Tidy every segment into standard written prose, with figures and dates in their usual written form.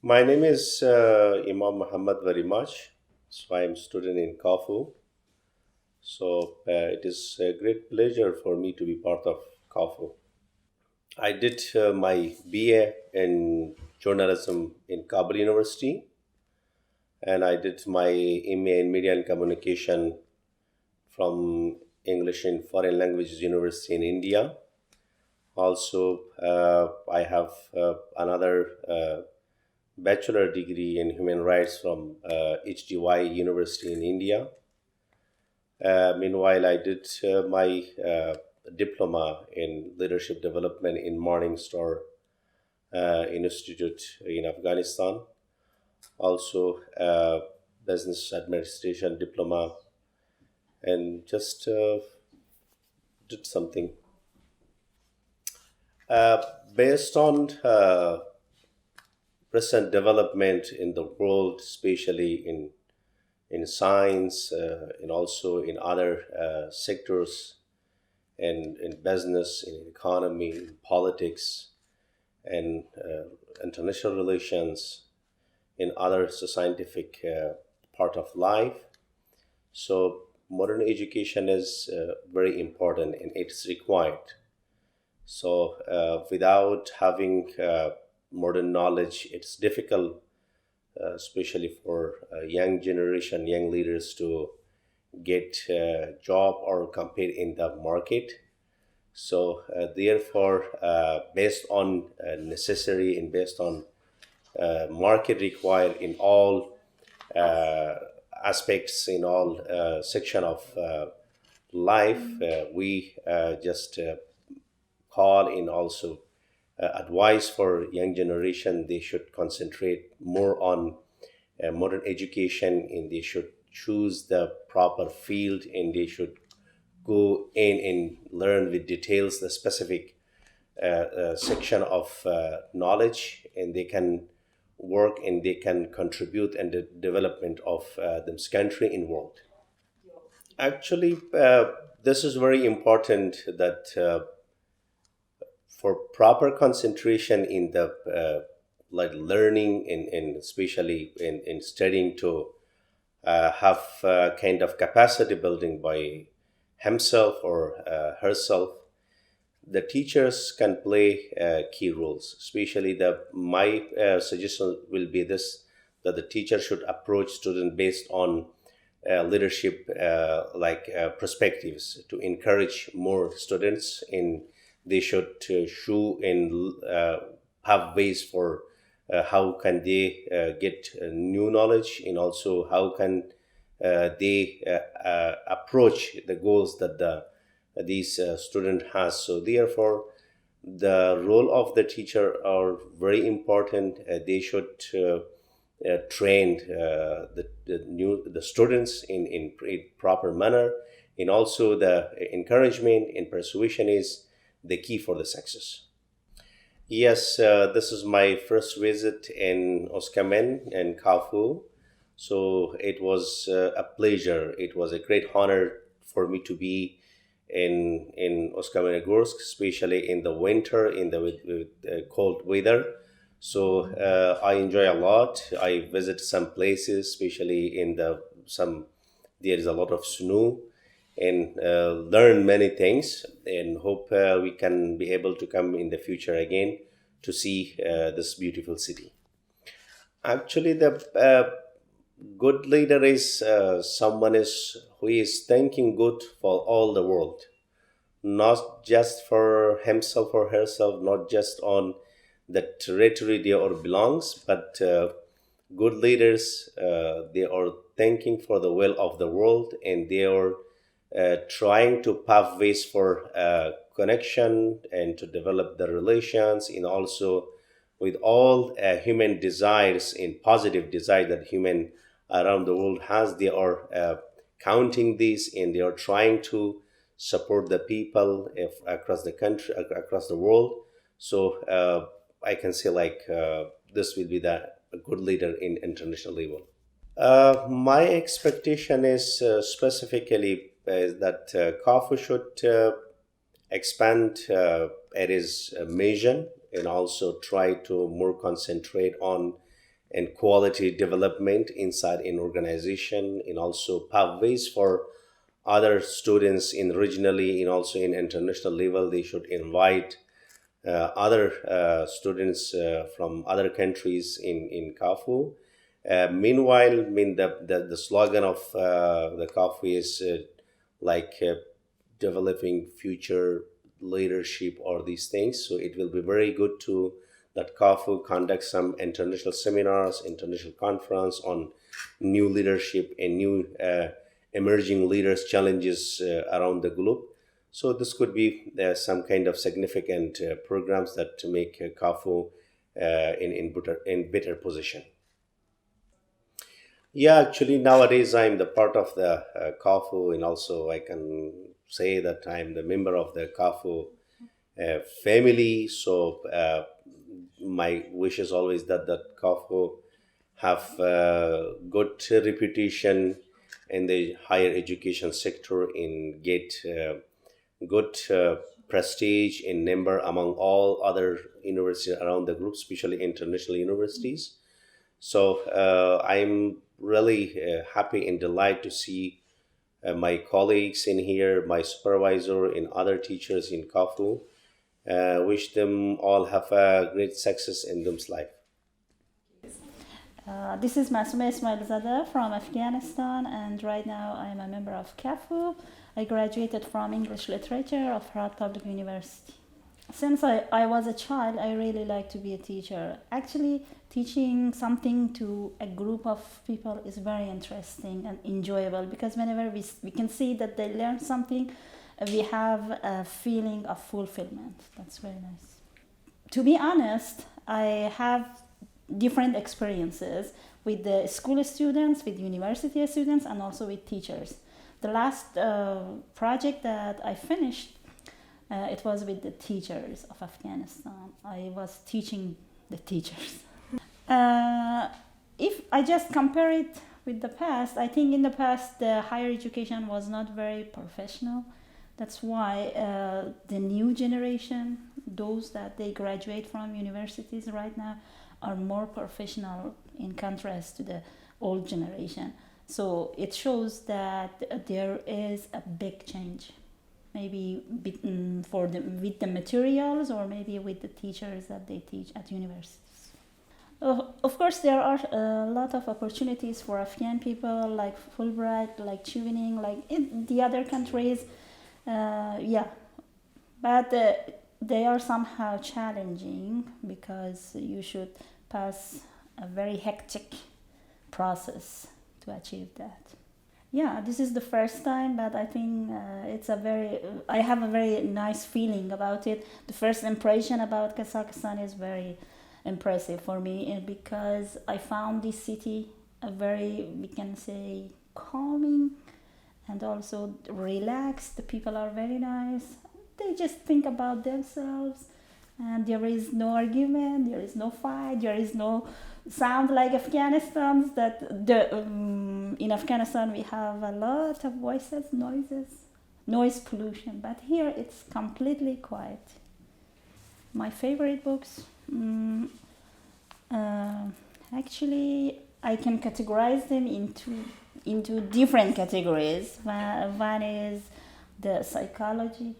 My name is Imam Muhammad very much. So I am student in KAFU. So it is a great pleasure for me to be part of KAFU. I did my BA in journalism in Kabul University, and I did my MA in Media and Communication from English and Foreign Languages University in India. Also, I have another bachelor degree in human rights from HDY University in India. Meanwhile, I did my diploma in leadership development in Morningstar Institute in Afghanistan. Also, business administration diploma, and just did something based on present development in the world, especially in science and also in other sectors, and in business, in economy, in politics, and international relations, in other scientific part of life. So modern education is very important and it's required. So without having modern knowledge, it's difficult, especially for young generation, young leaders to get a job or compete in the market. So therefore, based on necessary and based on market required in all aspects, in all section of life, we just call in also advice for young generation. They should concentrate more on modern education, and they should choose the proper field, and they should go in and learn with details the specific section of knowledge, and they can work and they can contribute in the development of this country and world. Actually, this is very important that for proper concentration in the like learning and especially in studying to have kind of capacity building by himself or herself, the teachers can play key roles. Especially my suggestion will be this, that the teacher should approach students based on leadership perspectives to encourage more students, and they should show and have ways for how can they get new knowledge, and also how can they approach the goals that these student has. So therefore, the role of the teacher are very important. They should train the students in proper manner, and also the encouragement and persuasion is the key for the success. Yes, this is my first visit in Oskamen and KAFU. So it was a pleasure. It was a great honor for me to be in Oskamen-Gorsk, especially in the winter, in the with cold weather. So I enjoy a lot. I visit some places, especially in there is a lot of snow, and learn many things, and hope we can be able to come in the future again to see this beautiful city. Actually, the good leader is someone is who is thinking good for all the world, not just for himself or herself, not just on the territory they or belongs, but good leaders, they are thinking for the will of the world, and they are trying to pave ways for connection and to develop the relations, and also with all human desires and positive desire that human around the world has. They are counting this, and they are trying to support the people across the country, across the world. So I can say this will be a good leader in international level. My expectation is specifically that KAFU should expand its mission, and also try to more concentrate on and quality development inside an organization, and also pathways for other students in regionally and also in international level. They should invite other students from other countries in KAFU. Meanwhile, I mean the slogan of the KAFU is developing future leadership or these things. So it will be very good to that KAFU conduct some international seminars, international conference on new leadership and new emerging leaders challenges around the globe. So this could be some kind of significant programs that to make KAFU in better position. Yeah, actually nowadays I'm the part of the KAFU, and also I can say that I'm the member of the KAFU family. So my wish is always that KAFU have good reputation in the higher education sector and get good prestige in number among all other universities around the group, especially international universities. So I'm really happy and delighted to see my colleagues in here, my supervisor and other teachers in KAFU. Wish them all have a great success in them's life. This is Masuma Ismailzadeh from Afghanistan, and right now I am a member of KAFU. I graduated from English Literature of Herat Public University. Since I was a child, I really like to be a teacher. Actually, teaching something to a group of people is very interesting and enjoyable, because whenever we can see that they learn something, we have a feeling of fulfillment. That's very nice. To be honest, I have different experiences with the school students, with university students, and also with teachers. The last project that I finished, it was with the teachers of Afghanistan. I was teaching the teachers. If I just compare it with the past, I think in the past the higher education was not very professional. That's why the new generation, those that they graduate from universities right now, are more professional in contrast to the old generation. So it shows that there is a big change, maybe with the materials, or maybe with the teachers that they teach at universities. Of course, there are a lot of opportunities for Afghan people, like Fulbright, like tuition, like in the other countries. But they are somehow challenging, because you should pass a very hectic process to achieve that. Yeah, this is the first time, but I think I have a very nice feeling about it. The first impression about Kazakhstan is very impressive for me, because I found this city a very, we can say, calming and also relaxed. The people are very nice. They just think about themselves, and there is no argument, there is no fight, there is no sound like Afghanistan. In Afghanistan we have a lot of voices, noise pollution, but here it's completely quiet. My favorite books, actually I can categorize them into different categories. One is the psychology.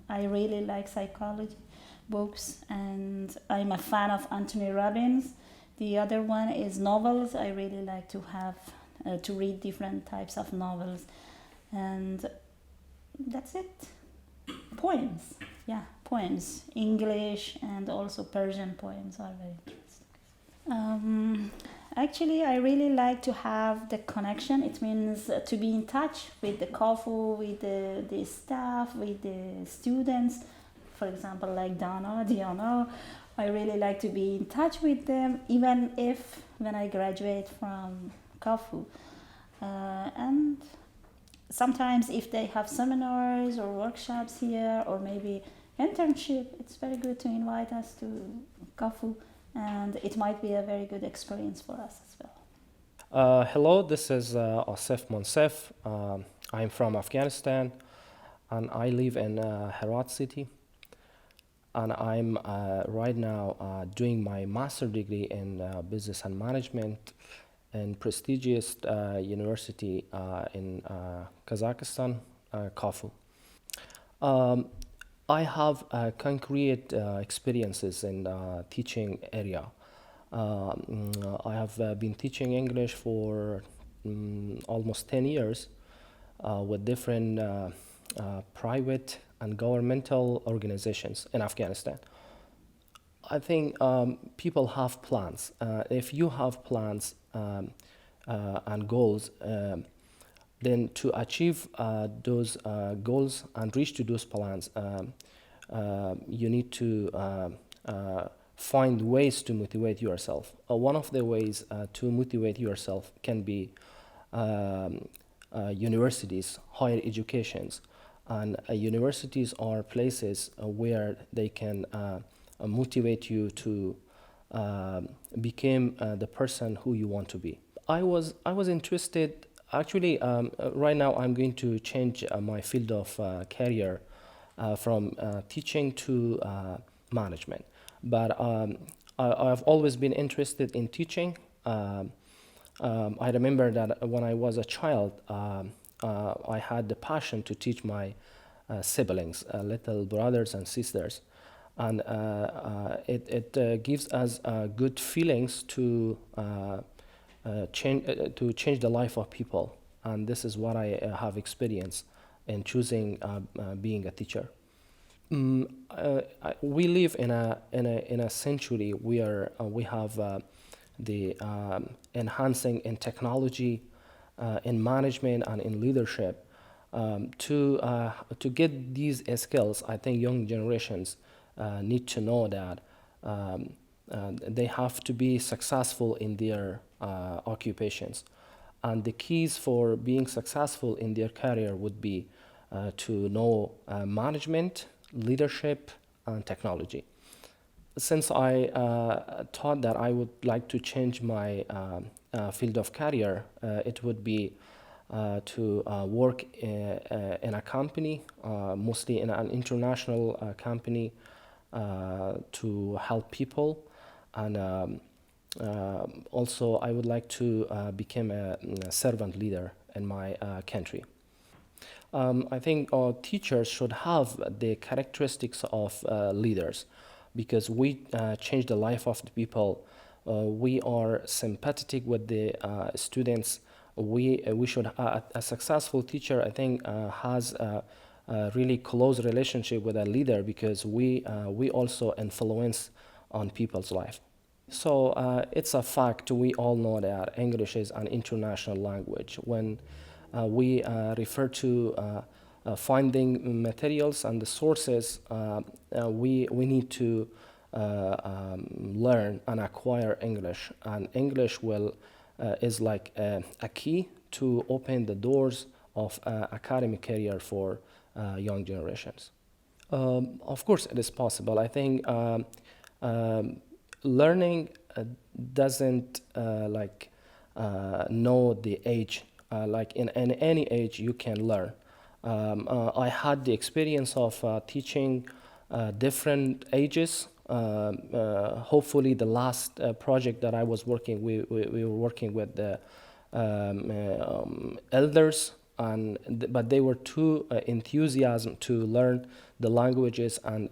I really like psychology books, and I'm a fan of Anthony Robbins. The other one is novels. I really like to read different types of novels, and that's it. Poems, poems. English and also Persian poems are very interesting. Actually, I really like to have the connection. It means to be in touch with the KAFU, with the staff, with the students. For example, like Diana, I really like to be in touch with them, even if when I graduate from KAFU. And sometimes if they have seminars or workshops here, or maybe internship, it's very good to invite us to KAFU. And it might be a very good experience for us as well. Hello, this is Asif Monsef. I'm from Afghanistan, and I live in Herat city. and I'm right now doing my master degree in business and management in prestigious university in Kazakhstan, KAFU. I have concrete experiences in teaching area. I have been teaching English for almost 10 years with different private and governmental organizations in Afghanistan. I think people have plans. If you have plans and goals, then to achieve those goals and reach to those plans, you need to find ways to motivate yourself. One of the ways to motivate yourself can be universities, higher educations. And universities are places where they can motivate you to become the person who you want to be. I was interested. Actually, right now I'm going to change my field of career from teaching to management. But I've always been interested in teaching. I remember that when I was a child, I had the passion to teach my siblings, little brothers and sisters. And it gives us good feelings to change the life of people. And this is what I have experienced in choosing being a teacher. We live in a century where we have the enhancing in technology, in management, and in leadership. To get these skills, I think young generations need to know that they have to be successful in their occupations. And the keys for being successful in their career would be to know management, leadership, and technology. Since I thought that I would like to change my field of career, it would be to work in a company, mostly in an international company, to help people. And also I would like to become a servant leader in my country. I think teachers should have the characteristics of leaders, because we change the life of the people. We are sympathetic with the students. We should a successful teacher, I think, has a really close relationship with a leader, because we also influence on people's life. So it's a fact. We all know that English is an international language. When we refer to finding materials and the sources, we need to learn and acquire English. And English is like a key to open the doors of academic career for young generations. Of course, it is possible. I think learning doesn't know the age. Like in any age, you can learn. I had the experience of teaching different ages. Hopefully, the last project that I was working, we were working with the elders, but they were too enthusiastic to learn the languages, and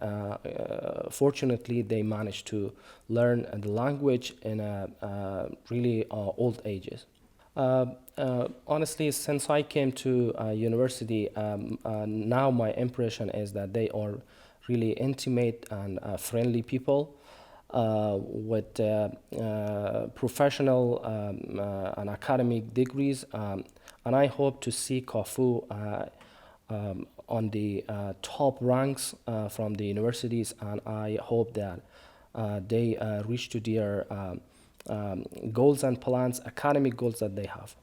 fortunately, they managed to learn the language in really old ages. Honestly, since I came to university, now my impression is that they are really intimate and friendly people with professional and academic degrees. And I hope to see KAFU on the top ranks from the universities, and I hope that they reach to their goals and plans, academic goals that they have.